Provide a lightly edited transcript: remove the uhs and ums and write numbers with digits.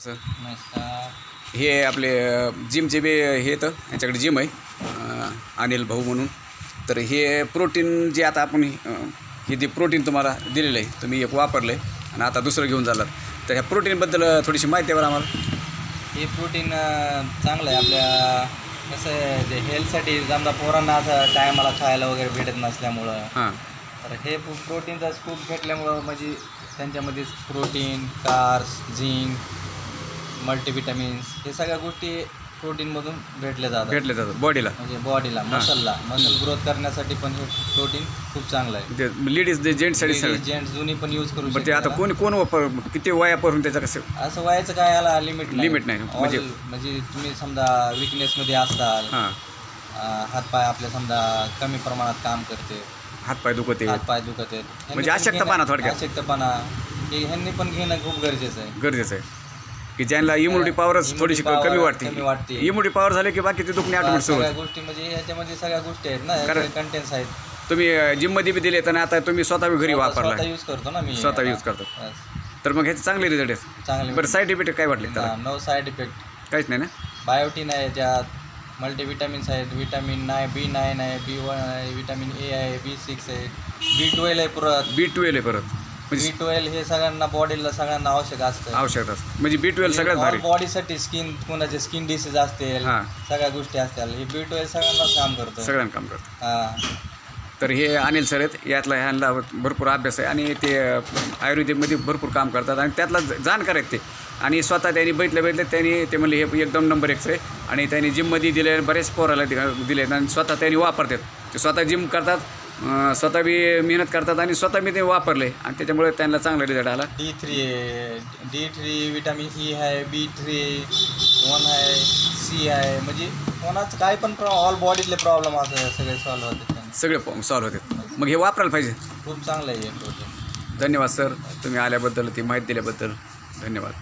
Sir नमस्कार. हे आपले जिमचे बी हे तर यांच्याकडे जिम आहे अनिल भाऊ म्हणून. तर हे प्रोटीन जे आता आपण हे जे प्रोटीन तुम्हाला दिलेलं आहे तुम्ही एक वापरलं आहे आणि आता दुसरं घेऊन झालात, तर ह्या प्रोटीनबद्दल थोडीशी माहिती आहे आम्हाला. हे प्रोटीन चांगलं आहे आपल्या. कसं आहे ते हेल्थसाठी समजा पोरांना असं टायमाला खायला वगैरे भेटत नसल्यामुळं, हां तर हे प्रोटीनचा स्कूप घेतल्यामुळं म्हणजे त्यांच्यामध्ये प्रोटीन, कार्ब्स, झिंक, मल्टीविटॅमिन्स हे सगळ्या गोष्टी प्रोटीनमधून भेटल्या जातात बॉडीला, म्हणजे बॉडीला, मसल ग्रोथ करण्यासाठी पण हे प्रोटीन खूप चांगलं आहे. ते लेडीज जे जेंट्ससाठी सगळं जेंट्स दोन्ही पण यूज करू बरं. ते आता शकतात. कोण वापर किती वयापासून त्याचं कसं असं व्हायचं काय, याला लिमिट नाही म्हणजे तुम्ही समजा विकनेसमध्ये असाल, हां हातपाय आपले समजा कमी प्रमाणात काम करते, हातपाय दुखते, हातपाय दुखत आहेत, म्हणजे अशक्तपणा, थोडक्यात अशक्तपणा, हे ह्यांनी पण घेणं खूप गरजेचं आहे. की ज्यांना इम्युनिटी पॉवरच थोडीशी कमी वाटते. इम्युनिटी पॉवर झाले की बाकी ते दुखणे ऑटोमॅटिक सुरू सगळ्या गोष्टी म्हणजे ह्याच्यामध्ये सगळ्या गोष्टी आहेत ना, कंटेंट्स आहेत. तुम्ही जिममध्ये बी दिले तर आता तुम्ही स्वतः घरी वापरला, यूज करतो ना मी, स्वतः यूज करतो, तर मग ह्याचे चांगले रिझल्ट आहेत. चांगले. बरं, साईड इफेक्ट काय वाटले त्याला? नो साईड इफेक्ट, काहीच नाही ना. बायोटीन आहे, ज्यात मल्टीविटॅमिन्स आहेत, विटॅमिन B9 आहे, B1 आहे, विटॅमिन A आहे, B6 आहे, B12 आहे, B12 आहे परत. B12 हे सगळ्यांना बॉडीला सगळ्यांना आवश्यक असतं. म्हणजे B12 सगळ्यात भारी. बॉडीसाठी कोणाचे स्किन डिसीज असतील, सगळ्या गोष्टी असतील, हे B12 सगळ्यांना काम करतं. हां. तर हे अनिल सर आहेत, यातला ह्यांना भरपूर अभ्यास आहे आणि ते आयुर्वेदिकमध्ये भरपूर काम करतात आणि त्यातला जाणकार आहेत ते. आणि स्वतः त्यांनी बघितलं त्यांनी ते म्हणले हे एकदम नंबर 1 आहे. आणि त्यांनी जिममध्ये दिले, बरेच पोराला दिले आणि स्वतः त्यांनी वापरतात. ते स्वतः जिम करतात, स्वतः बी मेहनत करतात आणि स्वतः मी ते वापरले आणि त्याच्यामुळे त्यांना चांगला रिझल्ट आला. D3 विटॅमिन E आहे, B3 आहे, C आहे, म्हणजे कोणाचं काय पण ऑल बॉडीतले प्रॉब्लेम असं सगळे सॉल्व्ह होतात. मग हे वापरायला पाहिजे. खूप चांगलं आहे हे प्रोटीन. धन्यवाद सर, तुम्ही आल्याबद्दल, ती माहिती दिल्याबद्दल धन्यवाद.